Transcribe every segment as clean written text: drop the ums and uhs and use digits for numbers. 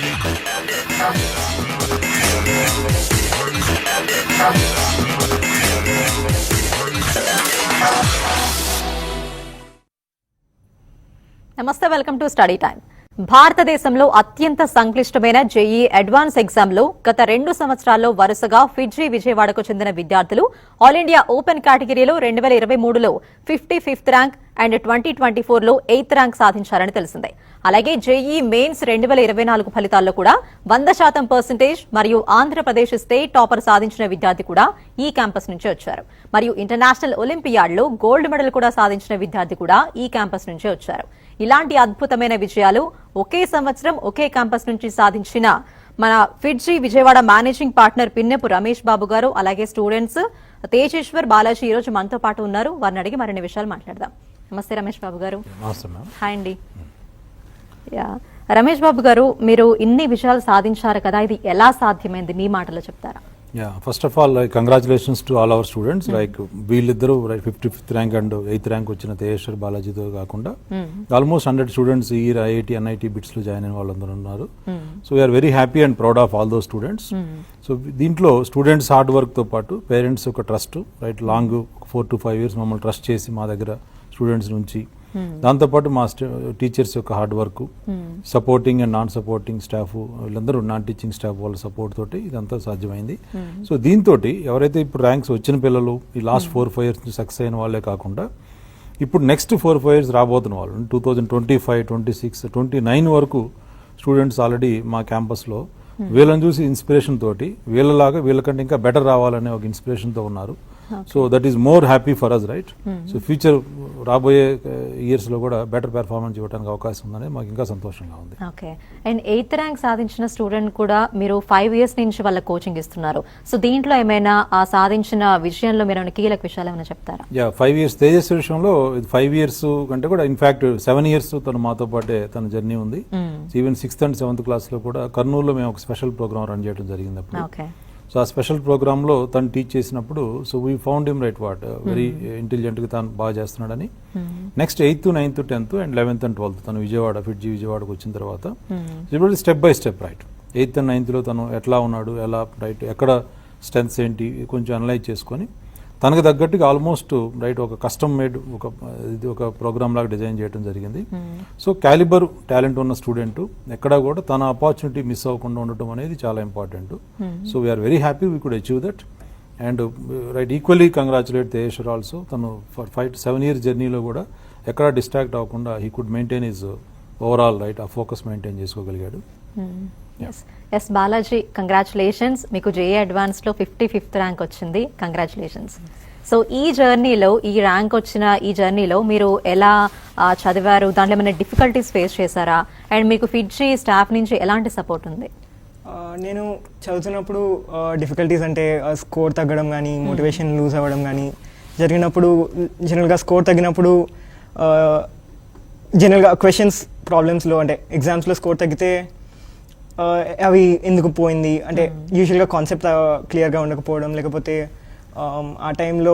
నమస్తే, welcome to study time. భారతదేశంలో అత్యంత సంక్లిష్టమైన జేఈ అడ్వాన్స్ ఎగ్జామ్ లో గత 2 సంవత్సరాల్లో వరుసగా ఫిడ్జీ విజయవాడకు చెందిన విద్యార్థులు ఆల్ ఇండియా ఓపెన్ కేటగిరీలో 2023లో 55th ర్యాంక్ అండ్ 2024లో 8th ర్యాంక్ సాధించారని తెలిసిందే. అలాగే జేఈ మెయిన్స్ 2024 ఫలితాల్లో కూడా 100% మరియు ఆంధ్రప్రదేశ్ స్టేట్ టాపర్ సాధించిన విద్యార్థి కూడా ఈ క్యాంపస్ నుంచి వచ్చారు. మరియు ఇంటర్నేషనల్ ఒలింపియాడ్లో గోల్డ్ మెడల్ కూడా సాధించిన విద్యార్థి కూడా ఈ క్యాంపస్ నుంచే వచ్చారు. ఇలాంటి అద్భుతమైన విజయాలు ఒకే సంవత్సరం ఒకే క్యాంపస్ నుంచి సాధించిన మన ఫిడ్జీ విజయవాడ మేనేజింగ్ పార్ట్నర్ పిన్నెపు రమేష్ బాబు గారు, అలాగే స్టూడెంట్స్ తేజేశ్వర్, బాలాజీ ఈ రోజు మనతో పాటు ఉన్నారు. వారిని అడిగి మరిన్ని విషయాలు మాట్లాడదాం. నమస్తే రమేష్ బాబు గారు. హాయ్ అండి. రమేష్ బాబు గారు, మీరు ఇన్ని విషయాలు సాధించారు కదా, ఇది ఎలా సాధ్యమైంది మీ మాటలో చెప్తారా? First of all congratulations to all our students. వీళ్ళిద్దరూ 55th rank and 8th rank వచ్చిన తేజేశ్వర్, బాలాజీతో కాకుండా ఆల్మోస్ట్ 100 స్టూడెంట్స్ ఈ ఐఐటి ఎన్ఐటి బిట్స్ లో జాయిన్ అయిన వాళ్ళందరూ ఉన్నారు. So we are very happy and proud of all those students. సో దీంట్లో స్టూడెంట్స్ హార్డ్ వర్క్ తో పాటు పేరెంట్స్ ఒక ట్రస్ట్, లాంగ్ 4 to 5 years మమ్మల్ని ట్రస్ట్ చేసి మా దగ్గర స్టూడెంట్స్ నుంచి, దాంతోపాటు మా టీచర్స్ యొక్క hard work, supporting and non supporting staff, వీళ్ళందరూ నాన్ టీచింగ్ స్టాఫ్ వాళ్ళ సపోర్ట్ తోటి ఇదంతా సాధ్యమైంది. సో దీంతో ఎవరైతే ఇప్పుడు ర్యాంక్స్ వచ్చిన పిల్లలు ఈ లాస్ట్ 4-5 years సక్సెస్ అయిన వాళ్ళే కాకుండా ఇప్పుడు నెక్స్ట్ 4-5 years రాబోతున్న వాళ్ళు 2025, 26, 29 వరకు స్టూడెంట్స్ ఆల్రెడీ మా క్యాంపస్లో వీళ్ళని చూసి ఇన్స్పిరేషన్ తోటి వీళ్ళలాగా వీళ్ళకంటే ఇంకా బెటర్ రావాలనే ఒక ఇన్స్పిరేషన్తో ఉన్నారు. So that is more happy for us, right? So future రాబోయే ఇయర్స్ లో కూడా బెటర్ పెర్ఫార్మెన్స్ ఇవ్వడానికి అవకాశం ఉందని మాకు ఇంకా సంతోషంగా ఉంది. ఓకే. అండ్ 8th ర్యాంక్ సాధించిన స్టూడెంట్ కూడా మీరు 5 years నుంచి వాళ్ళ కోచింగ్ ఇస్తున్నారు. సో దీంట్లో ఏమైనా ఆ సాధించిన విషయంలో మీరు ఏమైనా కీలక విషయాలు ఏమైనా చెప్తారా? 5 years తేజస్వి విషయంలో 5 years కంటే కూడా ఇన్ఫాక్ట్ 7 years తను మాతో పాటే తన జర్నీ ఉంది. Even 6th and 7th class లో కూడా కర్నూలులో మేము ఒక స్పెషల్ ప్రోగ్రామ్ రన్ చేయడం జరిగింది అప్పుడు. సో ఆ స్పెషల్ ప్రోగ్రాంలో తను టీచ్ చేసినప్పుడు so we found him very ఇంటెలిజెంట్గా తను బాగా చేస్తున్నాడని. Next 8th, 9th, 10th and 11th and 12th తను ఫిడ్జీ విజయవాడకు వచ్చిన తర్వాత ఇప్పుడు step by step 8th and 9th లో తను ఎట్లా ఉన్నాడు, ఎలా ఎక్కడ స్ట్రెంగ్త్స్ ఏంటి కొంచెం అనలైజ్ చేసుకొని తనకు తగ్గట్టుగా ఆల్మోస్ట్ ఒక కస్టమ్ మేడ్ ఒక ప్రోగ్రామ్ లాగా డిజైన్ చేయడం జరిగింది. సో క్యాలిబర్ టాలెంట్ ఉన్న స్టూడెంట్ ఎక్కడా కూడా తన ఆపర్చునిటీ మిస్ అవ్వకుండా ఉండటం అనేది చాలా important. So we are very happy we could achieve that and equally congratulate Tejeshwar also. తను 7 years జర్నీలో కూడా ఎక్కడా డిస్ట్రాక్ట్ అవ్వకుండా he could maintain his overall ఆ ఫోకస్ మెయింటైన్ చేసుకోగలిగాడు. S Balaji, congratulations. మీకు జేఈ అడ్వాన్స్ లో 55th ర్యాంక్ వచ్చింది. కంగ్రాచులేషన్స్. సో ఈ జర్నీలో, ఈ ర్యాంక్ వచ్చిన ఈ జర్నీలో మీరు ఎలా చదివారు, దాంట్లో ఏమైనా డిఫికల్టీస్ ఫేస్ చేశారా, అండ్ మీకు ఫిడ్జీ స్టాఫ్ నుంచి ఎలాంటి సపోర్ట్ ఉంది? నేను చదువుతున్నప్పుడు డిఫికల్టీస్ అంటే స్కోర్ తగ్గడం కానీ, మోటివేషన్ లూజ్ అవ్వడం కానీ జరిగినప్పుడు, జనరల్గా స్కోర్ తగ్గినప్పుడు జనరల్గా క్వశ్చన్స్ ప్రాబ్లమ్స్లో అంటే ఎగ్జామ్స్లో స్కోర్ తగ్గితే అవి ఎందుకు పోయింది అంటే యూజువల్గా కాన్సెప్ట్ క్లియర్గా ఉండకపోవడం, లేకపోతే ఆ టైంలో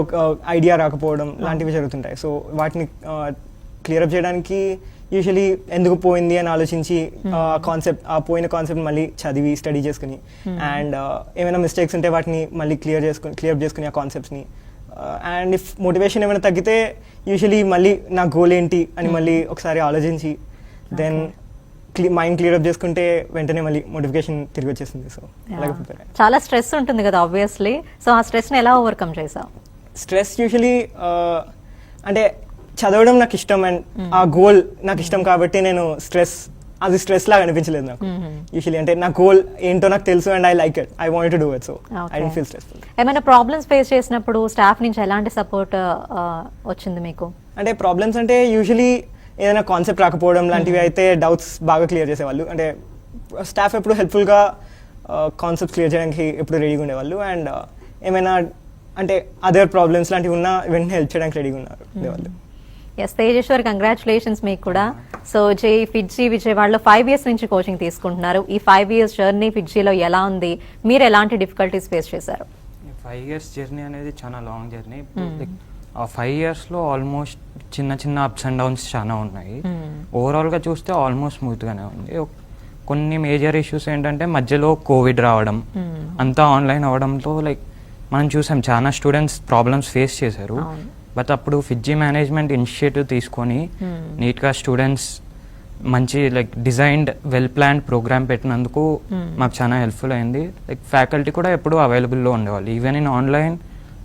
ఐడియా రాకపోవడం లాంటివి జరుగుతుంటాయి. సో వాటిని క్లియరప్ చేయడానికి యూజువలీ ఎందుకు పోయింది అని ఆలోచించి ఆ పోయిన కాన్సెప్ట్ మళ్ళీ చదివి స్టడీ చేసుకుని అండ్ ఏమైనా మిస్టేక్స్ ఉంటే వాటిని మళ్ళీ క్లియర్ చేసుకుని ఆ కాన్సెప్ట్స్ని. అండ్ ఇఫ్ మోటివేషన్ ఏమైనా తగ్గితే యూజువలీ మళ్ళీ నా గోల్ ఏంటి అని మళ్ళీ ఒకసారి ఆలోచించి దెన్ మైండ్ క్లియర్ అప్ చేసుకుంటే వెంటనే మళ్ళీ మోటిఫికేషన్ తిరిగి వచ్చేసింది. సో చాలా స్ట్రెస్ ఉంటుంది కదా ఆబ్వియస్లీ. సో ఆ స్ట్రెస్ ని ఎలా ఓవర్కమ్ చేసావు? స్ట్రెస్ యూజువలీ అంటే చదవడం నాకు ఇష్టం అండ్ ఆ గోల్ నాకు ఇష్టం కాబట్టి నేను అది స్ట్రెస్ లాగా అనిపించలేదు నాకు యూజువల్లీ. అంటే నా గోల్ ఏంటో నాకు తెలుసు and I like it, I wanted to do it. So I don't feel stressful. ఏమైనా ప్రాబ్లమ్స్ ఫేస్ చేసినప్పుడు స్టాఫ్ నుంచి ఎలాంటి సపోర్ట్ వచ్చింది మీకు? అంటే ప్రాబ్లమ్స్ అంటే యూజువల్లీ ఏదైనా కాన్సెప్ట్ రాకపోవడం లాంటివి అయితే డౌట్స్ బాగా క్లియర్ చేసేవాళ్ళు. అంటే స్టాఫ్ ఎప్పుడు హెల్ప్ఫుల్గా కాన్సెప్ట్స్ క్లియర్ చేయడానికి ఎప్పుడు రెడీగా ఉండేవాళ్ళు. అండ్ ఏమైనా అంటే అదర్ ప్రాబ్లమ్స్ లాంటివి ఉన్నా వెంటనే హెల్ప్ చేయడానికి రెడీగా ఉండేవాళ్ళు. ఎస్ తేజేశ్వర్, కంగ్రాచులేషన్స్ మీకు కూడా. సో జేఈ ఫిడ్జీ విజయవాడలో 5 years నుంచి కోచింగ్ తీసుకుంటున్నారు. ఈ 5 years జర్నీ ఫిడ్జీలో ఎలా ఉంది, మీరు ఎలాంటి డిఫికల్టీస్ ఫేస్ చేశారు? 5 years జర్నీ అనేది చాలా లాంగ్ జర్నీ. ఆ 5 yearsలో ఆల్మోస్ట్ చిన్న చిన్న అప్స్ అండ్ డౌన్స్ చాలా ఉన్నాయి. ఓవరాల్గా చూస్తే ఆల్మోస్ట్ స్మూత్గానే ఉంది. కొన్ని మేజర్ ఇష్యూస్ ఏంటంటే మధ్యలో కోవిడ్ రావడం, అంతా ఆన్లైన్ అవ్వడంతో లైక్ మనం చూసాం చాలా స్టూడెంట్స్ ప్రాబ్లమ్స్ ఫేస్ చేశారు. బట్ అప్పుడు ఫిజ్జీ మేనేజ్మెంట్ ఇనిషియేటివ్ తీసుకొని నీట్గా స్టూడెంట్స్ మంచి like designed well planned programme పెట్టినందుకు మాకు చాలా హెల్ప్ఫుల్ అయింది. లైక్ ఫ్యాకల్టీ కూడా ఎప్పుడూ అవైలబుల్లో ఉండేవాళ్ళు. Even in online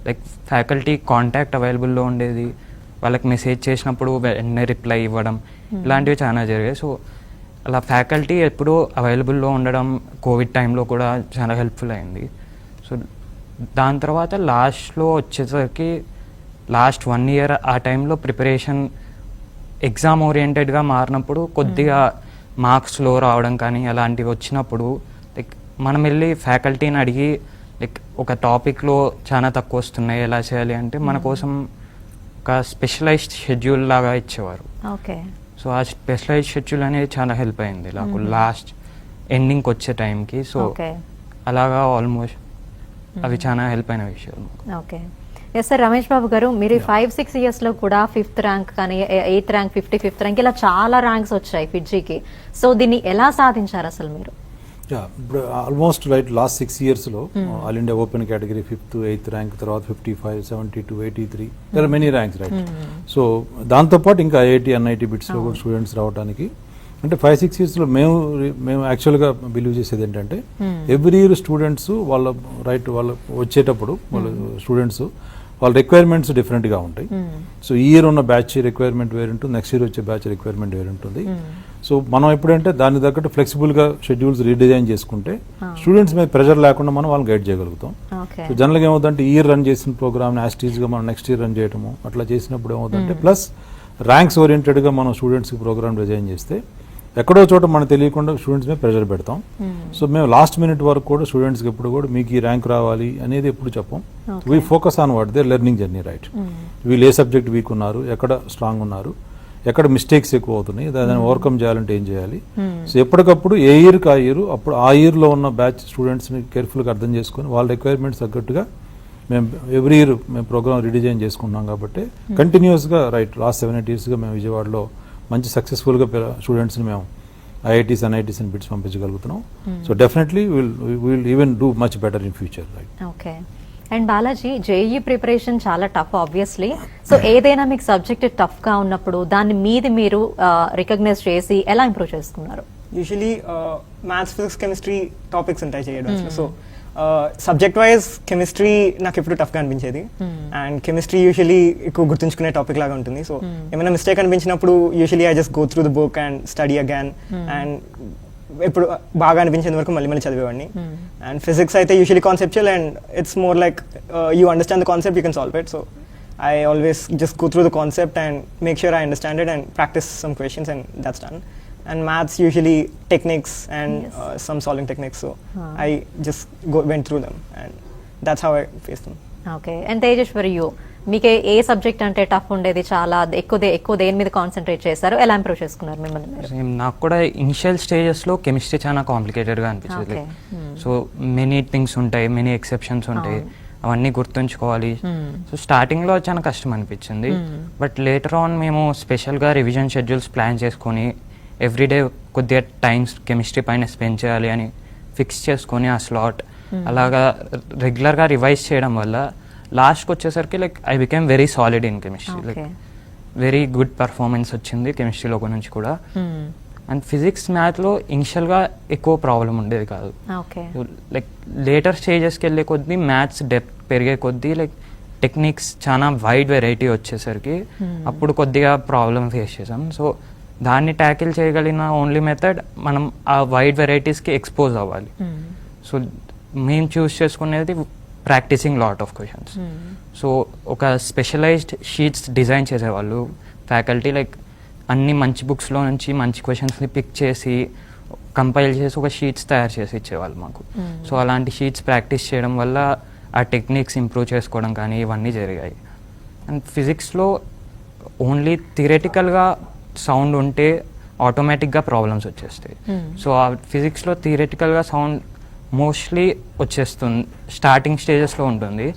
like faculty contact అవైలబుల్లో ఉండేది. వాళ్ళకి మెసేజ్ చేసినప్పుడు వెంటనే రిప్లై ఇవ్వడం ఇలాంటివి చాలా జరిగాయి. సో అలా ఫ్యాకల్టీ ఎప్పుడూ అవైలబుల్లో ఉండడం కోవిడ్ టైంలో కూడా చాలా హెల్ప్ఫుల్ అయింది. సో దాని తర్వాత లాస్ట్లో వచ్చేసరికి లాస్ట్ 1 year ఆ టైంలో ప్రిపరేషన్ ఎగ్జామ్ ఓరియంటెడ్గా మారినప్పుడు కొద్దిగా మార్క్స్ లో రావడం కానీ అలాంటివి వచ్చినప్పుడు లైక్ మనం వెళ్ళి ఫ్యాకల్టీని అడిగి లైక్ ఒక టాపిక్లో చాలా తక్కువ వస్తున్నాయి ఎలా చేయాలి అంటే మన కోసం ఒక స్పెషలైజ్డ్ షెడ్యూల్ లాగా ఇచ్చేవారు. ఓకే. సో ఆ స్పెషలైజ్డ్ షెడ్యూల్ అనేది చాలా హెల్ప్ అయింది నాకు లాస్ట్ ఎండింగ్కి వచ్చే టైంకి. సో అలాగా ఆల్మోస్ట్ అవి చాలా హెల్ప్ అయిన విషయాలు. Okay. Yes sir, Ramesh Babu గారు, మీరు 5-6 yearsలో కూడా 5th ర్యాంక్ కానీ 8th ర్యాంక్ 55th ర్యాంక్ ఇలా చాలా ర్యాంక్స్ వచ్చాయి ఫిడ్జీకి. సో దీన్ని ఎలా సాధించారు అసలు మీరు? ఇప్పుడు ఆల్మోస్ట్ రైట్ లాస్ట్ 6 yearsలో all India open category 5th 8th rank, తర్వాత 55, 72, 83 there are many ranks right. So దాంతోపాటు ఇంకా ఐఐటి ఎన్ఐటి బిట్స్లో కూడా స్టూడెంట్స్ రావడానికి అంటే 5-6 yearsలో మేము యాక్చువల్గా బిలీవ్ చేసేది ఏంటంటే ఎవ్రీ ఇయర్ స్టూడెంట్స్ వాళ్ళ వచ్చేటప్పుడు వాళ్ళ స్టూడెంట్స్ వాళ్ళ రిక్వైర్మెంట్స్ డిఫరెంట్గా ఉంటాయి. సో ఈ ఇయర్ ఉన్న బ్యాచ్ రిక్వైర్మెంట్ వేరు ఉంటుంది, నెక్స్ట్ ఇయర్ వచ్చే బ్యాచ్ రిక్వైర్మెంట్ వేరు ఉంటుంది. సో మనం ఎప్పుడంటే దాని తగ్గట్టు ఫ్లెక్సిబుల్గా షెడ్యూల్స్ రీడిజైన్ చేసుకుంటే స్టూడెంట్స్ మీద ప్రెషర్ లేకుండా మనం వాళ్ళని గైడ్ చేయగలుగుతాం. సో జనరల్గా ఏమవుతుందంటే ఈ ఇయర్ రన్ చేసిన ప్రోగ్రామ్ యాస్టీజ్గా మనం నెక్స్ట్ ఇయర్ రన్ చేయడము అట్లా చేసినప్పుడు ఏమవుతుందంటే ప్లస్ ర్యాంక్స్ ఓరియంటెడ్గా మనం స్టూడెంట్స్కి ప్రోగ్రామ్ డిజైన్ చేస్తే ఎక్కడో చోట మనకు తెలియకుండా స్టూడెంట్స్ మీద ప్రెషర్ పెడతాం. సో మేము లాస్ట్ మినిట్ వరకు కూడా స్టూడెంట్స్కి ఎప్పుడు కూడా మీకు ఈ ర్యాంక్ రావాలి అనేది ఎప్పుడు చెప్పం. We focus on what their learning journey right. వీళ్ళు ఏ సబ్జెక్ట్ వీక్ ఉన్నారు, ఎక్కడ స్ట్రాంగ్ ఉన్నారు, ఎక్కడ మిస్టేక్స్ ఎక్కువ అవుతున్నాయి, దాన్ని ఓవర్కమ్ చేయాలంటే ఏం చేయాలి. సో ఎప్పటికప్పుడు ఏ ఇయర్కి ఆ ఇయర్ అప్పుడు ఆ ఇయర్లో ఉన్న బ్యాచ్ స్టూడెంట్స్ని కేర్ఫుల్గా అర్థం చేసుకొని వాళ్ళ రిక్వైర్మెంట్స్ తగ్గట్టుగా మేము ఎవ్రీ ఇయర్ మేము ప్రోగ్రామ్ రీడిజైన్ చేసుకుంటున్నాం. కాబట్టి కంటిన్యూస్గా రైట్ లాస్ట్ 7-8 yearsగా మేము విజయవాడలో మంచి సక్సెస్ఫుల్గా స్టూడెంట్స్ని మేము ఐఐటీస్ ఎన్ఐటీస్ అని బిట్స్ పంపించగలుగుతున్నాం. So definitely will even do much better in future right. Okay. And Balaji, JEE preparation చాలా టఫ్ ఆబ్వియస్లీ. సో ఏదైనా మీకు సబ్జెక్ట్ టఫ్గా ఉన్నప్పుడు దాన్ని మీరు రికగ్నైజ్ చేసి ఎలా ఇంప్రూవ్ చేసుకున్నారు? Usually maths, physics, chemistry topics ఉంటాయి చేయడం. సో సబ్జెక్ట్ వైజ్ కెమిస్ట్రీ నాకు ఎప్పుడు టఫ్గా అనిపించేది. అండ్ కెమిస్ట్రీ యూజువలీ ఎక్కువ గుర్తుంచుకునే టాపిక్ లాగా ఉంటుంది. సో ఏమైనా మిస్టేక్ అనిపించినప్పుడు usually I just go through the book and study again. And ఇప్పుడు బాగా అనిపించేంత వరకు మళ్ళీ చదివేవాడిని. అండ్ ఫిజిక్స్ అయితే usually conceptual and it's more like you understand the concept, you can solve it. So I always just go through the concept and make sure I understand it and practice some questions, and that's done. And maths usually techniques and some solving techniques, so I just went through them and that's how I faced them. Okay. And Tejeshwari, you మీకు ఏ subject అంటే tough ఉండేది, చాలా ఎక్కువ దేని మీద concentrate చేశారు, ఎలా improve చేసుకున్నారు మిమ్మల్ని? నాకు కూడా ఇనిషియల్ స్టేజెస్లో కెమిస్ట్రీ చాలా కాంప్లికేటెడ్గా అనిపించేది. సో మెనీ థింగ్స్ ఉంటాయి, మెనీ ఎక్సెప్షన్స్ ఉంటాయి, అవన్నీ గుర్తుంచుకోవాలి. సో స్టార్టింగ్లో చాలా కష్టం అనిపించింది. బట్ లేటర్ ఆన్ మేము స్పెషల్గా రివిజన్ షెడ్యూల్స్ ప్లాన్ చేసుకొని ఎవ్రీడే కొద్దిగా టైమ్స్ కెమిస్ట్రీ పైన స్పెండ్ చేయాలి అని ఫిక్స్ చేసుకొని ఆ స్లాట్ అలాగా రెగ్యులర్గా రివైజ్ చేయడం వల్ల లాస్ట్కి వచ్చేసరికి like I became very solid in chemistry. Like very good performance వచ్చింది కెమిస్ట్రీలో నుంచి కూడా. అండ్ ఫిజిక్స్ మ్యాథ్లో ఇనిషియల్గా ఎక్కువ ప్రాబ్లం ఉండేది కాదు. లైక్ లేటర్ స్టేజెస్కి వెళ్ళే కొద్దీ మ్యాథ్స్ డెప్త్ పెరిగే కొద్దీ లైక్ టెక్నిక్స్ చాలా వైడ్ వెరైటీ వచ్చేసరికి అప్పుడు కొద్దిగా ప్రాబ్లం ఫేస్ చేసాం. సో దాన్ని ట్యాకిల్ చేయగలిగిన ఓన్లీ మెథడ్ మనం ఆ వైడ్ వెరైటీస్కి ఎక్స్పోజ్ అవ్వాలి. సో మేము చూస్ చేసుకునేది practising lot of questions. So ఒక స్పెషలైజ్డ్ షీట్స్ డిజైన్ చేసేవాళ్ళు ఫ్యాకల్టీ. లైక్ అన్ని మంచి బుక్స్లో నుంచి మంచి క్వశ్చన్స్ని పిక్ చేసి కంపైల్ చేసి ఒక షీట్స్ తయారు చేసి ఇచ్చేవాళ్ళు మాకు. సో అలాంటి షీట్స్ ప్రాక్టీస్ చేయడం వల్ల ఆ టెక్నిక్స్ ఇంప్రూవ్ చేసుకోవడం కానీ ఇవన్నీ జరిగాయి. అండ్ ఫిజిక్స్లో ఓన్లీ థియరెటికల్గా సౌండ్ ఉంటే ఆటోమేటిక్గా ప్రాబ్లమ్స్ వచ్చేస్తాయి. సో ఆ ఫిజిక్స్లో థియరెటికల్గా సౌండ్ మోస్ట్లీ వచ్చేస్తుంది, స్టార్టింగ్ స్టేజెస్లో ఉంటుంది.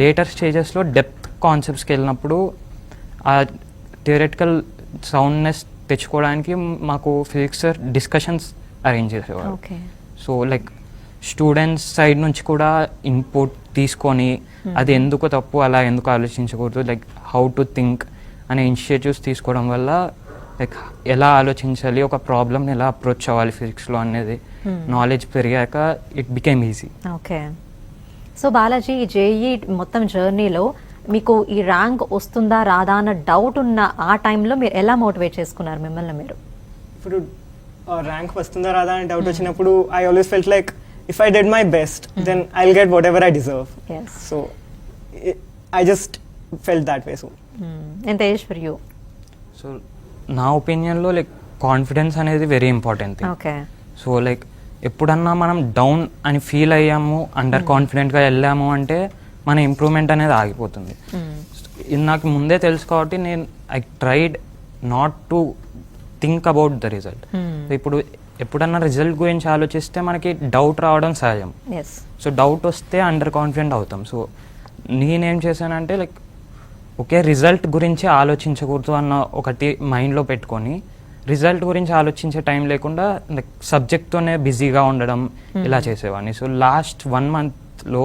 లేటర్ స్టేజెస్లో డెప్త్ కాన్సెప్ట్స్కి వెళ్ళినప్పుడు ఆ థియరెటికల్ సౌండ్నెస్ తెచ్చుకోవడానికి మాకు ఫిజిక్స్ సార్ డిస్కషన్స్ అరేంజ్ చేసేవారు. Okay. So like students side నుంచి కూడా ఇన్పుట్ తీసుకొని అది ఎందుకు తప్పు, అలా ఎందుకు ఆలోచించకూడదు, లైక్ హౌ టు థింక్ అనే ఇనిషియేటివ్స్ తీసుకోవడం వల్ల లైక్ ఎలా ఆలోచించాలి, ఒక ప్రాబ్లమ్ని ఎలా అప్రోచ్ అవ్వాలి ఫిజిక్స్లో అనేది నాలెడ్జ్ పెరిగాక it became easy. Okay. So Balaji, ఈ జేఈ మొత్తం జర్నీలో మీకు ఈ ర్యాంక్ వస్తుందా రాదా అన్న డౌట్ ఉన్న ఆ టైంలో మీరు ఎలా మోటివేట్ చేసుకున్నారు మిమ్మల్ని మీరు? ఇప్పుడు ర్యాంక్ వస్తుందా రాదా అని డౌట్ వచ్చినప్పుడు I always felt like if I did my best then I will get whatever I deserve. So I just felt that way. So ఎంత ఏజ్ ఫర్ యూ? సో నా ఒపీనియన్లో లైక్ కాన్ఫిడెన్స్ అనేది very important thing. Okay. So like ఎప్పుడన్నా మనం down అని feel అయ్యాము, under కాన్ఫిడెంట్గా వెళ్ళాము అంటే మన ఇంప్రూవ్మెంట్ అనేది ఆగిపోతుంది. ఇది నాకు ముందే తెలుసు కాబట్టి నేను I tried not to think about the result. ఇప్పుడు ఎప్పుడన్నా రిజల్ట్ గురించి ఆలోచిస్తే మనకి డౌట్ రావడం సహజం. సో డౌట్ వస్తే అండర్ కాన్ఫిడెంట్ అవుతాం. సో నేనేం చేశానంటే లైక్ ఓకే, రిజల్ట్ గురించి ఆలోచించకూడదు అన్న ఒకటి మైండ్లో పెట్టుకొని రిజల్ట్ గురించి ఆలోచించే టైం లేకుండా లైక్ సబ్జెక్ట్తోనే బిజీగా ఉండడం ఇలా చేసేవాడిని. సో లాస్ట్ 1 monthలో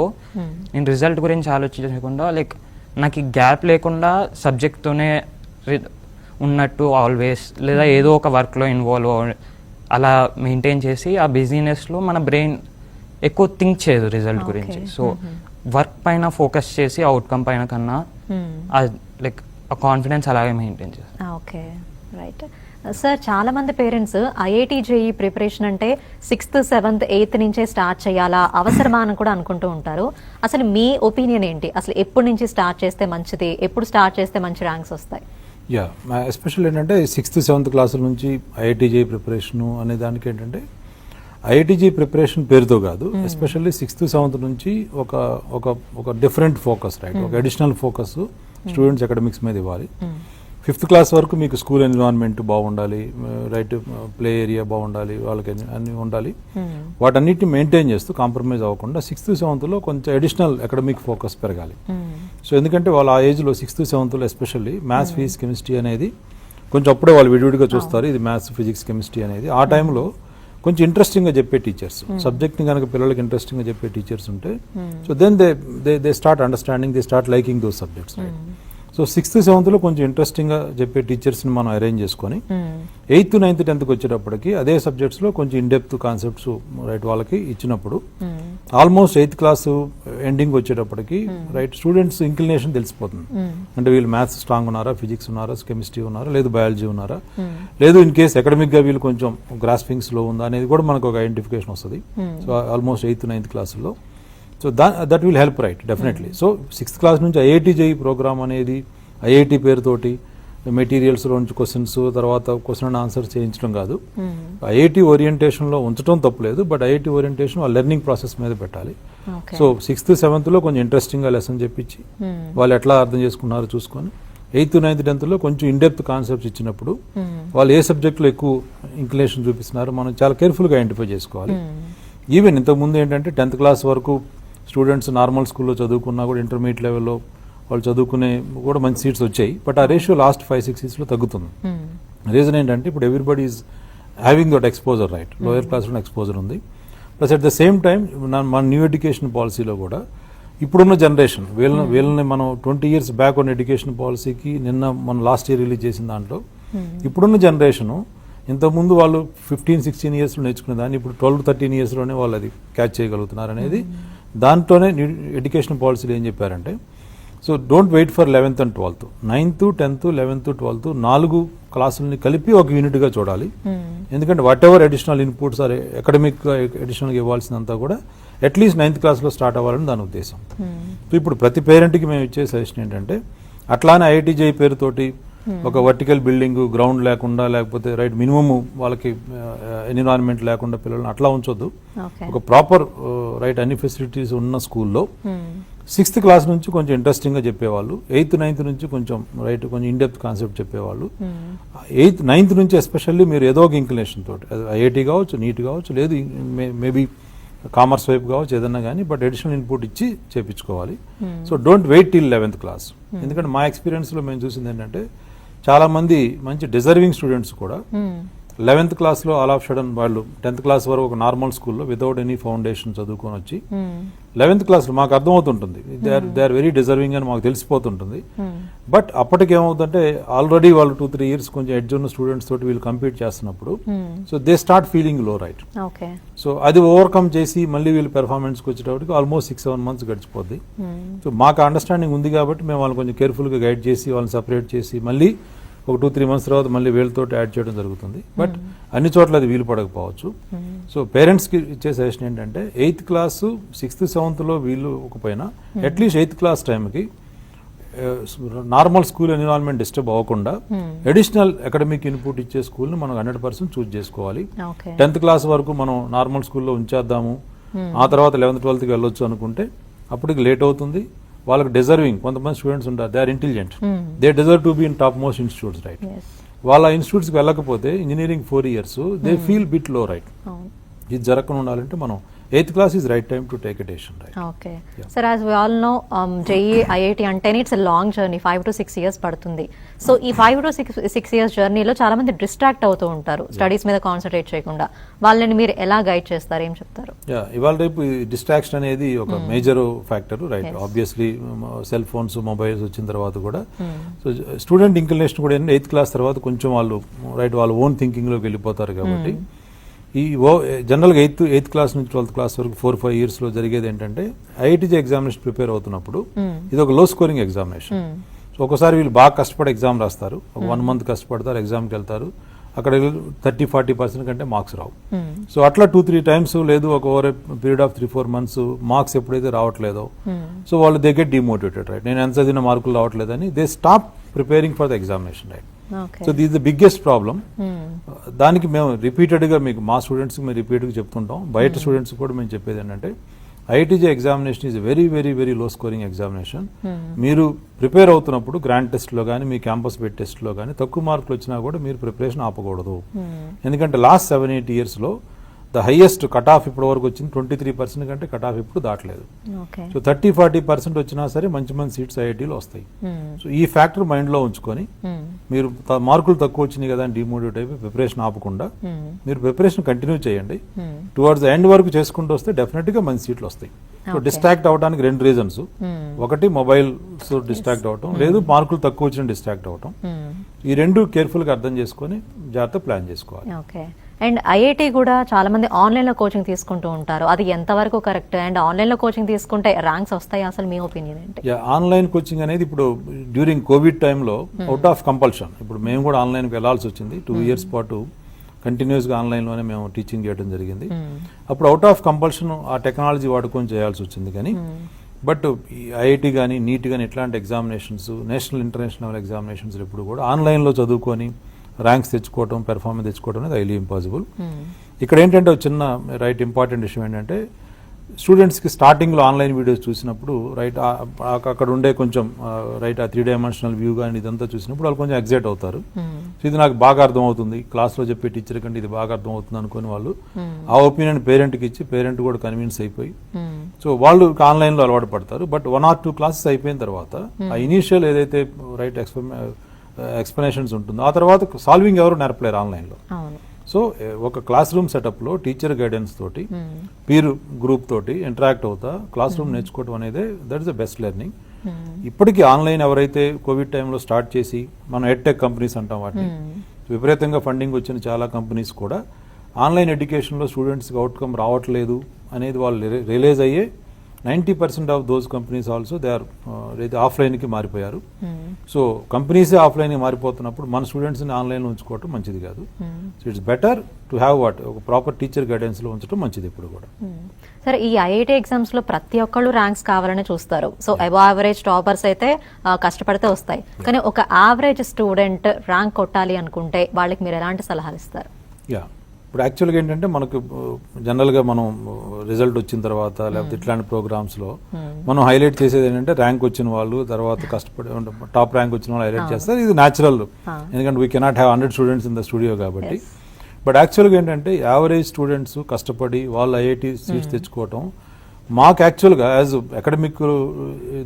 నేను రిజల్ట్ గురించి ఆలోచించకుండా లైక్ నాకు గ్యాప్ లేకుండా సబ్జెక్ట్తోనే ఉన్నట్టు ఆల్వేస్, లేదా ఏదో ఒక వర్క్లో ఇన్వాల్వ్ అలా మెయింటైన్ చేసి ఆ బిజీనెస్లో మన బ్రెయిన్ ఎక్కువ థింక్ చేయదు రిజల్ట్ గురించి. సో వర్క్ పైన ఫోకస్ చేసి అవుట్కమ్ పైన కన్నా లైక్ ఆ కాన్ఫిడెన్స్ అలాగే మెయింటైన్ చేస్తాను. Okay, right. సార్, చాలా మంది పేరెంట్స్ ఐఐటి జేఈ ప్రిపరేషన్ అంటే 6th, 7th, 8th నుంచే స్టార్ట్ చేయాలా, అవసరమా అని కూడా అనుకుంటూ ఉంటారు. అసలు మీ ఒపీనియన్ ఏంటి? అసలు ఎప్పటి నుంచి స్టార్ట్ చేస్తే మంచిది, ఎప్పుడు స్టార్ట్ చేస్తే మంచి ర్యాంక్స్ వస్తాయి? యా, ఎస్పెషల్ ఏంటంటే 6th, 7th క్లాసుల నుంచి ఐఐటి జేఈ ప్రిపరేషను అనే దానికి ఏంటంటే ఐఐటి జేఈ ప్రిపరేషన్ పేరుతో కాదు, ఎస్పెషల్లీ 6th, 7th నుంచి ఒక డిఫరెంట్ ఫోకస్, రైట్, ఒక అడిషనల్ ఫోకస్ స్టూడెంట్స్ అకాడమిక్స్ మీద ఇవ్వాలి. 5th క్లాస్ వరకు మీకు స్కూల్ ఎన్విరాన్మెంట్ బాగుండాలి, రైట్, ప్లే ఏరియా బాగుండాలి, వాళ్ళకి అన్ని ఉండాలి. వాటన్నిటిని మెయింటైన్ చేస్తూ కాంప్రమైజ్ అవ్వకుండా 6th, 7th కొంచెం అడిషనల్ అకాడమిక్ ఫోకస్ పెరగాలి. సో ఎందుకంటే వాళ్ళు ఆ ఏజ్లో 6th, 7th especially maths, physics, chemistry అనేది కొంచెం అప్పుడే వాళ్ళు విడివిడిగా చూస్తారు. ఇది మ్యాథ్స్, ఫిజిక్స్, కెమిస్ట్రీ అనేది ఆ టైంలో కొంచెం ఇంట్రెస్టింగ్గా చెప్పే టీచర్స్, సబ్జెక్ట్ని కనుక పిల్లలకి ఇంట్రెస్టింగ్గా చెప్పే టీచర్స్ ఉంటే so then they start understanding, they start liking those subjects, right. So 6th, 7th కొంచెం ఇంట్రెస్టింగ్గా చెప్పే టీచర్స్ని మనం అరేంజ్ చేసుకొని 8th, 9th, 10th వచ్చేటప్పటికి అదే సబ్జెక్ట్స్లో కొంచెం ఇన్డెప్త్ కాన్సెప్ట్స్, రైట్, వాళ్ళకి ఇచ్చినప్పుడు ఆల్మోస్ట్ 8th క్లాస్ ఎండింగ్ వచ్చేటప్పటికి, రైట్, స్టూడెంట్స్ ఇంక్లినేషన్ తెలిసిపోతుంది. అంటే వీళ్ళు మ్యాథ్స్ స్ట్రాంగ్ ఉన్నారా, ఫిజిక్స్ ఉన్నారా, కెమిస్ట్రీ ఉన్నారా, లేదు బయాలజీ ఉన్నారా, లేదు ఇన్ కేస్ అకాడమిక్గా వీళ్ళు కొంచెం గ్రాస్పింగ్స్లో ఉందా అనేది కూడా మనకు ఒక ఐడెంటిఫికేషన్ వస్తుంది. సో ఆల్మోస్ట్ 8th, 9th క్లాసుల్లో. So that will help, right, definitely. So 6th class నుంచి ఐఐటి జేఈ ప్రోగ్రామ్ అనేది ఐఐటి పేరుతోటి మెటీరియల్స్లో నుంచి క్వశ్చన్స్, తర్వాత క్వశ్చన్ అండ్ ఆన్సర్ చేయించడం కాదు. ఐఐటి ఓరియంటేషన్లో ఉంచడం తప్పులేదు, బట్ ఐఐటి ఓరియంటేషన్ వాళ్ళ లెర్నింగ్ ప్రాసెస్ మీద పెట్టాలి. సో 6th, 7th కొంచెం ఇంట్రెస్టింగ్గా లెసన్ చెప్పించి వాళ్ళు ఎట్లా అర్థం చేసుకున్నారో చూసుకొని 8th, 9th, 10th కొంచెం ఇన్డెప్త్ కాన్సెప్ట్స్ ఇచ్చినప్పుడు వాళ్ళు ఏ సబ్జెక్ట్లో ఎక్కువ ఇంక్లినేషన్ చూపిస్తున్నారో మనం చాలా కేర్ఫుల్గా ఐడెంటిఫై చేసుకోవాలి. ఈవెన్ ఇంతకుముందు ఏంటంటే 10th క్లాస్ వరకు స్టూడెంట్స్ నార్మల్ స్కూల్లో చదువుకున్నా కూడా ఇంటర్మీడియట్ లెవెల్లో వాళ్ళు చదువుకునే కూడా మంచి సీట్స్ వచ్చాయి. బట్ ఆ రేషియో లాస్ట్ 5-6 yearsలో తగ్గుతుంది. రీజన్ ఏంటంటే ఇప్పుడు everybody is having that exposure, right, lower క్లాస్లో ఎక్స్పోజర్ ఉంది. Plus at the same time మన న్యూ ఎడ్యుకేషన్ పాలసీలో కూడా ఇప్పుడున్న జనరేషన్ వీళ్ళని మనం 20 years బ్యాక్ ఉన్న ఎడ్యుకేషన్ పాలసీకి మన లాస్ట్ ఇయర్ రిలీజ్ చేసిన దాంట్లో ఇప్పుడున్న జనరేషను ఇంతకుముందు వాళ్ళు 15-16 yearsలో నేర్చుకునే దాన్ని ఇప్పుడు 12-13 yearsలోనే వాళ్ళు అది క్యాచ్ చేయగలుగుతున్నారు అనేది దాంట్లోనే ఎడ్యుకేషన్ పాలసీలు ఏం చెప్పారంటే, so don't wait for 11th and 12th, 9th, 10th, 11th, 12th 4 క్లాసులని కలిపి ఒక యూనిట్గా చూడాలి. ఎందుకంటే whatever additional inputs or academic అడిషనల్గా ఇవ్వాల్సినంతా కూడా అట్లీస్ట్ 9th క్లాస్లో స్టార్ట్ అవ్వాలని దాని ఉద్దేశం. సో ఇప్పుడు ప్రతి పేరెంట్కి మేము ఇచ్చే సజెషన్ ఏంటంటే అట్లానే ఐఐటి జేఈ పేరుతోటి ఒక వర్టికల్ బిల్డింగ్, గ్రౌండ్ లేకుండా, లేకపోతే రైట్ మినిమమ్ వాళ్ళకి ఎన్విరాన్మెంట్ లేకుండా పిల్లల్ని అట్లా ఉంచొద్దు. ఒక ప్రాపర్ రైట్ అన్ని ఫెసిలిటీస్ ఉన్న స్కూల్లో 6th క్లాస్ నుంచి కొంచెం ఇంట్రెస్టింగ్గా చెప్పేవాళ్ళు, 8th, 9th నుంచి కొంచెం రైట్ కొంచెం ఇన్డెప్త్ కాన్సెప్ట్ చెప్పేవాళ్ళు. 8th, 9th నుంచి ఎస్పెషల్లీ మీరు ఏదో ఒక ఇంక్లినేషన్ తోటి ఐఐటి కావచ్చు, నీట్ కావచ్చు, లేదు మేబీ కామర్స్ వైపు కావచ్చు, ఏదన్నా కానీ, బట్ అడిషనల్ ఇన్పుట్ ఇచ్చి చేయించుకోవాలి. So don't wait till 11th class. ఎందుకంటే మా ఎక్స్పీరియన్స్లో మేము చూసింది ఏంటంటే చాలామంది మంచి డిజర్వింగ్ స్టూడెంట్స్ కూడా 11th క్లాస్లో ఆల్ ఆఫ్ సడన్ వాళ్ళు 10th క్లాస్ వరకు ఒక నార్మల్ స్కూల్లో వితౌట్ ఎనీ ఫౌండేషన్ చదువుకొని వచ్చి 11th క్లాస్లో మాకు అర్థమవుతుంటుంది దే ఆర్ వెరీ డిజర్వింగ్ అని మాకు తెలిసిపోతుంటుంది. బట్ అప్పటికి ఏమవుతుందంటే ఆల్రెడీ వాళ్ళు 2-3 years కొంచెం ఎడ్జ్ ఉన్న స్టూడెంట్స్ తోటి వీళ్ళు కంపీట్ చేస్తున్నప్పుడు సో దే స్టార్ట్ ఫీలింగ్ లో, రైట్? సో అది ఓవర్కమ్ చేసి మళ్ళీ వీళ్ళు పెర్ఫార్మెన్స్కి వచ్చేటప్పటికి ఆల్మోస్ట్ 6-7 months గడిచిపోద్ది. సో మాకు అండర్స్టాండింగ్ ఉంది కాబట్టి మేము వాళ్ళని కొంచెం కేర్ఫుల్గా గైడ్ చేసి వాళ్ళని సపరేట్ చేసి మళ్ళీ ఒక 2-3 months తర్వాత మళ్ళీ వీళ్ళతో యాడ్ చేయడం జరుగుతుంది. బట్ అన్ని చోట్ల అది వీలు పడకపోవచ్చు. సో పేరెంట్స్కి ఇచ్చే సజెషన్ ఏంటంటే 8th class 6th 7th వీళ్ళు ఒకపోయినా అట్లీస్ట్ 8th class టైంకి నార్మల్ స్కూల్ ఎన్విరాన్మెంట్ డిస్టర్బ్ అవ్వకుండా అడిషనల్ అకాడమిక్ ఇన్పుట్ ఇచ్చే స్కూల్ని మనం 100% చూస్ చేసుకోవాలి. 10th class వరకు మనం నార్మల్ స్కూల్లో ఉంచేద్దాము, ఆ తర్వాత 11th 12th వెళ్ళొచ్చు అనుకుంటే అప్పటికి లేట్ అవుతుంది. వాళ్ళకి డిజర్వింగ్ కొంతమంది స్టూడెంట్స్ ఉంటారు, they are intelligent, they deserve to be in top most institutes, right? వాళ్ళ ఇన్స్టిట్యూట్స్కి వెళ్ళకపోతే engineering 4 years they feel bit low, right? ఇది జరగకుండా ఉండాలంటే మనం 8th class is right time to take a decision, right? Okay. Yeah. Sir, as we all know, JEE, IIT అంటే it's a long journey, 5 to 6 years పడుతుంది. So ఈ 5 to 6 years జర్నీలో చాలా మంది డిస్ట్రాక్ట్ అవుతూ ఉంటారు, స్టడీస్ మీద కాన్సన్ట్రేట్ చేయకుండా. వాళ్ళని మీరు ఎలా గైడ్ చేస్తారు, ఏం చెప్తారు? ఇవాళ రేపు డిస్ట్రాక్షన్ అనేది ఒక major factor, right? Obviously cell phones, mobiles వచ్చిన తర్వాత కూడా సో స్టూడెంట్ ఇంక్లినేషన్ కూడా 8th class తర్వాత కొంచెం వాళ్ళు రైట్ వాళ్ళ ఓన్ థింకింగ్లోకి వెళ్ళిపోతారు. కాబట్టి ఈ జనరల్గా 8th class నుంచి 12th class వరకు 4-5 years జరిగేది ఏంటంటే IITJ ఎగ్జామినేషన్ ప్రిపేర్ అవుతున్నప్పుడు ఇది ఒక లో స్కోరింగ్ ఎగ్జామినేషన్. సో ఒకసారి వీళ్ళు బాగా కష్టపడి ఎగ్జామ్ రాస్తారు, ఒక 1 month కష్టపడతారు, ఎగ్జామ్కి వెళ్తారు, అక్కడ 30-40% కంటే మార్క్స్ రావు. సో అట్లా 2-3 times లేదు ఒక over period of 3-4 months marks ఎప్పుడైతే రావట్లేదో సో వాళ్ళు దే గెట్ డిమోటివేటెడ్, రైట్? నేను ఎంత చదివిన మార్కులు రావట్లేదని they stop preparing for the examination, right? So this the biggest problem. దానికి మేము రిపీటెడ్గా మీకు మా స్టూడెంట్స్కి మేము రిపీటెడ్గా చెప్తుంటాం, బయట స్టూడెంట్స్ కూడా మేము చెప్పేది ఏంటంటే IITJ examination is very very very low scoring examination. మీరు ప్రిపేర్ అవుతున్నప్పుడు గ్రాండ్ టెస్ట్లో కానీ మీ క్యాంపస్ బేస్డ్ టెస్ట్లో కానీ తక్కువ మార్కులు వచ్చినా కూడా మీరు ప్రిపరేషన్ ఆపకూడదు. ఎందుకంటే last 7-8 years the highest cut off ఇప్పటి వరకు వచ్చింది 23% కంటే కట్ ఆఫ్ ఇప్పుడు దాటలేదు. సో 30-40% వచ్చినా సరే మంచి మంచి సీట్స్ ఐఐటీలో వస్తాయి. సో ఈ ఫ్యాక్టర్ మైండ్లో ఉంచుకొని మీరు మార్కులు తక్కువ వచ్చినాయి కదా అని డిమోటివేట్ అయిపోయి ప్రిపరేషన్ ఆపకుండా మీరు ప్రిపరేషన్ కంటిన్యూ చేయండి. టువర్డ్స్ ద ఎండ్ వరకు చేసుకుంటూ వస్తే డెఫినెట్గా మంచి సీట్లు వస్తాయి. సో డిస్ట్రాక్ట్ అవడానికి 2 reasons. ఒకటి మొబైల్స్ డిస్ట్రాక్ట్ అవటం, లేదు మార్కులు తక్కువ వచ్చిన డిస్ట్రాక్ట్ అవటం. ఈ 2 కేర్ఫుల్గా అర్థం చేసుకొని జాగ్రత్త ప్లాన్ చేసుకోవాలి. అండ్ ఐఐటి కూడా చాలా మంది ఆన్లైన్లో కోచింగ్ తీసుకుంటూ ఉంటారు, అది ఎంతవరకు కరెక్ట్? అండ్ ఆన్లైన్లో కోచింగ్ తీసుకుంటే ర్యాంక్స్ వస్తాయి, అసలు మీ ఒపీనియన్ ఏంటి? ఆన్లైన్ కోచింగ్ అనేది ఇప్పుడు డ్యూరింగ్ కోవిడ్ టైంలో అవుట్ ఆఫ్ కంపల్షన్ ఇప్పుడు మేము కూడా ఆన్లైన్కి వెళ్లాల్సి వచ్చింది. 2 years పాటు కంటిన్యూస్గా ఆన్లైన్లోనే మేము టీచింగ్ చేయడం జరిగింది. అప్పుడు అవుట్ ఆఫ్ కంపల్షన్ ఆ టెక్నాలజీ వాడుకొని చేయాల్సి వచ్చింది. కానీ బట్ ఐఐటి కానీ నీట్ కానీ ఇట్లాంటి ఎగ్జామినేషన్స్, నేషనల్ ఇంటర్నేషనల్ ఎగ్జామినేషన్స్ ఇప్పుడు కూడా ఆన్లైన్లో చదువుకొని ర్యాంక్స్ తెచ్చుకోవడం, పెర్ఫార్మెన్స్ తెచ్చుకోవడం అనేది హైలీ ఇంపాసిబుల్. ఇక్కడ ఏంటంటే చిన్న రైట్ ఇంపార్టెంట్ విషయం ఏంటంటే స్టూడెంట్స్కి స్టార్టింగ్లో ఆన్లైన్ వీడియోస్ చూసినప్పుడు రైట్ అక్కడ ఉండే కొంచెం రైట్ ఆ 3-dimensional వ్యూ కానీ ఇదంతా చూసినప్పుడు వాళ్ళు కొంచెం ఎగ్జైట్ అవుతారు. సో ఇది నాకు బాగా అర్థమవుతుంది, క్లాస్లో చెప్పే టీచర్ కంటే ఇది బాగా అర్థమవుతుంది అనుకుని వాళ్ళు ఆ ఒపీనియన్ పేరెంట్కి ఇచ్చి పేరెంట్ కూడా కన్విన్స్ అయిపోయి సో వాళ్ళు ఆన్లైన్లో అలవాటు పడతారు. బట్ 1 or 2 classes అయిపోయిన తర్వాత ఆ ఇనీషియల్ ఏదైతే రైట్ ఎక్స్ప్లెనేషన్స్ ఉంటుందో ఆ తర్వాత సాల్వింగ్ ఎవరు నేర్పలేరు ఆన్లైన్లో. సో ఒక క్లాస్ రూమ్ సెటప్లో టీచర్ గైడెన్స్ తోటి పీర్ గ్రూప్ తోటి ఇంటరాక్ట్ అవుతా క్లాస్ రూమ్ నేర్చుకోవడం అనేది that is the best learning. ఇప్పటికీ ఆన్లైన్ ఎవరైతే కోవిడ్ టైంలో స్టార్ట్ చేసి మనం ఎడ్టెక్ కంపెనీస్ అంటాం వాటిని, విపరీతంగా ఫండింగ్ వచ్చిన చాలా కంపెనీస్ కూడా ఆన్లైన్ ఎడ్యుకేషన్లో స్టూడెంట్స్కి అవుట్కమ్ రావట్లేదు అనేది వాళ్ళు రియలైజ్ అయ్యే 90% of those companies also they are ఆఫ్లైన్కి మారిపోయారు. సో కంపెనీసే ఆఫ్లైన్కి మారిపోతున్నప్పుడు మన స్టూడెంట్స్ని ఆన్లైన్లో ఉంచుకోవటం మంచిది కాదు. So it's better to have ఒక ప్రాపర్ టీచర్ గైడెన్స్లో ఉంచడం మంచిది ఇప్పుడు కూడా. సరే, ఈ ఐఐటి ఎగ్జామ్స్లో ప్రతి ఒక్కళ్ళు ర్యాంక్స్ కావాలని చూస్తారు. సో అబవ్ యావరేజ్ టాపర్స్ అయితే కష్టపడితే వస్తాయి, కానీ ఒక యావరేజ్ స్టూడెంట్ ర్యాంక్ కొట్టాలి అనుకుంటే వాళ్ళకి మీరు ఎలాంటి సలహాలు ఇస్తారు? ఇప్పుడు యాక్చువల్గా ఏంటంటే మనకు జనరల్గా మనం రిజల్ట్ వచ్చిన తర్వాత లేకపోతే ఇట్లాంటి ప్రోగ్రామ్స్లో మనం హైలైట్ చేసేది ఏంటంటే ర్యాంక్ వచ్చిన వాళ్ళు, తర్వాత కష్టపడి టాప్ ర్యాంక్ వచ్చిన వాళ్ళు హైలైట్ చేస్తారు. ఇది న్యాచురల్, ఎందుకంటే we cannot have 100 students in the studio కాబట్టి. బట్ యాక్చువల్గా ఏంటంటే యావరేజ్ స్టూడెంట్స్ కష్టపడి వాళ్ళు ఐఐటి సీట్స్ తెచ్చుకోవటం మాకు యాక్చువల్గా యాజ్ అకాడమిక్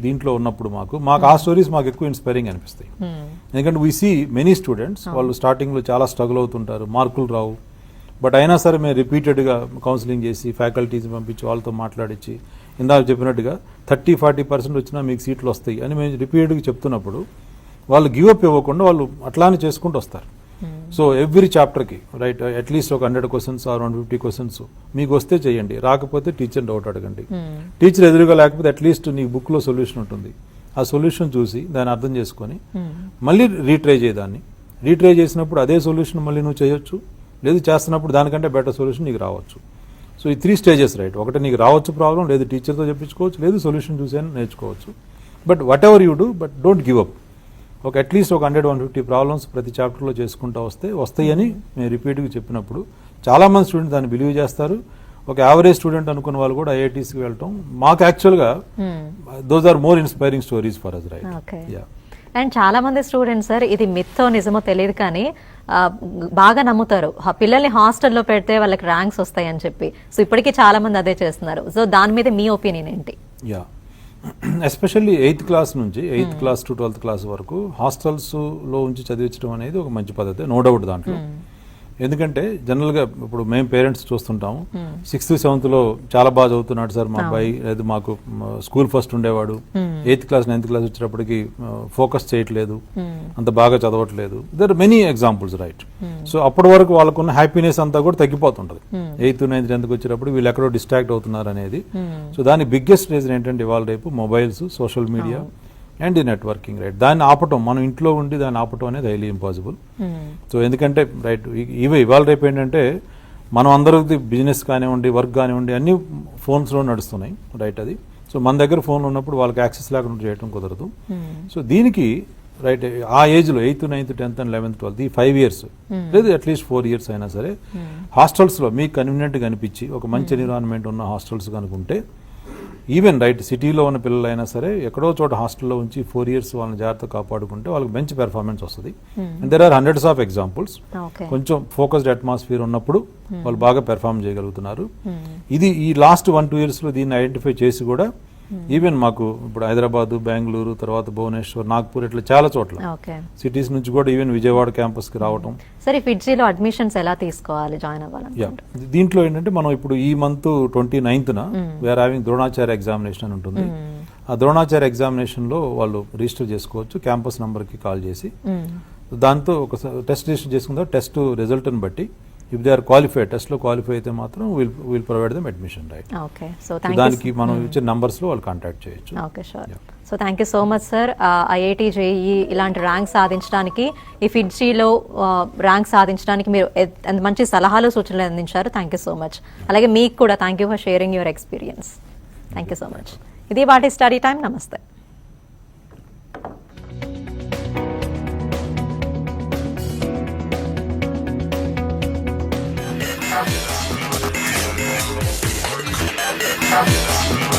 దీంట్లో ఉన్నప్పుడు మాకు ఆ స్టోరీస్ మాకు ఎక్కువ ఇన్స్పైరింగ్ అనిపిస్తాయి. ఎందుకంటే వీ సీ మెనీ స్టూడెంట్స్ వాళ్ళు స్టార్టింగ్లో చాలా స్ట్రగుల్ అవుతుంటారు, మార్కులు రావు, బట్ అయినా సరే మేము రిపీటెడ్గా కౌన్సిలింగ్ చేసి ఫ్యాకల్టీస్ పంపించి వాళ్ళతో మాట్లాడించి ఇందాక చెప్పినట్టుగా 30-40% వచ్చినా మీకు సీట్లు వస్తాయి అని మేము రిపీటెడ్గా చెప్తున్నప్పుడు వాళ్ళు గివ్ అప్ ఇవ్వకుండా వాళ్ళు అట్లానే చేసుకుంటూ వస్తారు. సో ఎవ్రీ చాప్టర్కి రైట్ అట్లీస్ట్ ఒక 100 క్వశ్చన్స్ ఆర్ 150 క్వశ్చన్స్ మీకు వస్తే చేయండి, రాకపోతే టీచర్ డౌట్ అడగండి. టీచర్ ఎదురుగా లేకపోతే అట్లీస్ట్ నీ బుక్లో సొల్యూషన్ ఉంటుంది, ఆ సొల్యూషన్ చూసి దాన్ని అర్థం చేసుకొని మళ్ళీ రీట్రై చేయదాన్ని. రీట్రై చేసినప్పుడు అదే సొల్యూషన్ మళ్ళీ నువ్వు చేయొచ్చు, లేదు చేస్తున్నప్పుడు దానికంటే బెటర్ సొల్యూషన్ నీకు రావచ్చు. సో ఈ 3 స్టేజెస్ రైట్. ఒకటి నీకు రావచ్చు ప్రాబ్లం, లేదు టీచర్తో చెప్పించుకోవచ్చు, లేదు సొల్యూషన్ చూసి నేర్చుకోవచ్చు. But what ever you do, but don't give up. ఒక అట్లీస్ట్ ఒక 100-150 ప్రాబ్లమ్స్ ప్రతి చాప్టర్లో చేసుకుంటూ వస్తాయని మేము రిపీట్గా చెప్పినప్పుడు చాలామంది స్టూడెంట్ దాన్ని బిలీవ్ చేస్తారు. ఒక యావరేజ్ స్టూడెంట్ అనుకున్న వాళ్ళు కూడా ఐఐటీస్కి వెళ్ళటం మాకు యాక్చువల్గా those are more inspiring stories for us right. And చాలా మంది స్టూడెంట్స్ సార్ ఇది మిత్తో నిజమో తెలియదు కానీ బాగా నమ్ముతారు పిల్లల్ని హాస్టల్లో పెడితే వాళ్ళకి ర్యాంక్స్ వస్తాయని చెప్పి. సో ఇప్పటికీ చాలా మంది అదే చేస్తున్నారు. సో దాని మీద మీ ఒపీనియన్ ఏంటి? యా, ఎస్పెషల్లీ 8th క్లాస్ నుంచి 8th class to 12th class వరకు హాస్టల్స్లో ఉంచి చదివించడం అనేది ఒక మంచి పద్ధతి, నో డౌట్ దాంట్లో. ఎందుకంటే జనరల్గా ఇప్పుడు మేము పేరెంట్స్ చూస్తుంటాము 6th 7th చాలా బాగా చదువుతున్నాడు సార్ మా అబ్బాయి, లేదు మాకు స్కూల్ ఫస్ట్ ఉండేవాడు, 8th క్లాస్ 9th క్లాస్ వచ్చేటప్పటికి ఫోకస్ చేయట్లేదు, అంత బాగా చదవట్లేదు. There are many examples right. So అప్పటి వరకు వాళ్ళకున్న హ్యాపీనెస్ అంతా కూడా తగ్గిపోతుంటది. 8th 9th 10th వచ్చేటప్పుడు వీళ్ళు ఎక్కడో డిస్ట్రాక్ట్ అవుతున్నారు అనేది. సో దాని బిగ్గెస్ట్ రీజన్ ఏంటంటే ఇవాళ రేపు mobiles, social media and the networking right. దాన్ని ఆపటం, మనం ఇంట్లో ఉండి దాన్ని ఆపటం అనేది హైలీ ఇంపాసిబుల్. సో ఎందుకంటే రైట్ ఇవాళ రేపు ఏంటంటే మనం అందరికీ బిజినెస్ కానివ్వండి, వర్క్ కానివ్వండి అన్ని ఫోన్స్లో నడుస్తున్నాయి రైట్. అది సో మన దగ్గర ఫోన్ ఉన్నప్పుడు వాళ్ళకి యాక్సెస్ లేకుండా చేయడం కుదరదు. సో దీనికి రైట్ ఆ ఏజ్లో 8th 9th 10th and 11th 12th ఈ 5 years లేదు అట్లీస్ట్ 4 years అయినా సరే హాస్టల్స్లో మీకు కన్వీనియంట్గా అనిపించి ఒక మంచి ఎన్విరాన్మెంట్ ఉన్న హాస్టల్స్ కనుకుంటే ఈవెన్ రైట్ సిటీలో ఉన్న పిల్లలైనా సరే ఎక్కడో చోట హాస్టల్లో ఉంచి 4 years వాళ్ళని జాగ్రత్తగా కాపాడుకుంటే వాళ్ళకి మంచి పెర్ఫార్మెన్స్ వస్తుంది. And there are hundreds of examples. కొంచెం ఫోకస్డ్ అట్మాస్ఫియర్ ఉన్నప్పుడు వాళ్ళు బాగా పెర్ఫార్మ్ చేయగలుగుతున్నారు. ఇది ఈ లాస్ట్ 1-2 years దీన్ని ఐడెంటిఫై చేసి కూడా ఈవెన్ మాకు ఇప్పుడు హైదరాబాద్, బెంగళూరు, తర్వాత భువనేశ్వర్, నాగ్పూర్ ఇట్లా చాలా చోట్ల సిటీస్ నుంచి కూడా ఈవెన్ విజయవాడ క్యాంపస్ కి రావటం. సరే ఫిట్జీలో అడ్మిషన్స్ ఎలా తీసుకోవాలి, జాయిన్ అవ్వాలి? దీంట్లో ఏంటంటే మనం ఇప్పుడు ఈ month 29th we are having Dronacharya examination అని ఉంటుంది. ఆ ద్రోణాచార్య ఎగ్జామినేషన్ లో వాళ్ళు రిజిస్టర్ చేసుకోవచ్చు క్యాంపస్ నంబర్ కి కాల్ చేసి. దాంతో ఒక టెస్ట్ రిజిస్టర్ చేసుకున్న టెస్ట్ రిజల్ట్ ని బట్టి if they are qualified, test లో క్వాలిఫై అయితే మాత్రం will provide them admission right. Okay, so దానికి మనం ఇచ్చే నంబర్స్ లో వాళ్ళు కాంటాక్ట్ చేయొచ్చు. Okay, sure. So thank you so much sir. IIT JEE ఇలాంటి ర్యాంక్ సాధించడానికి, ఈ ఫిట్జీలో ర్యాంక్ సాధించడానికి మీరు మంచి సలహాలు, సూచనలు అందించారు. Thank you so much. అలాగే మీకు కూడా thank you for sharing your experience. Thank you so much. ఇది వాటి స్టడీ టైం. నమస్తే. Yeah.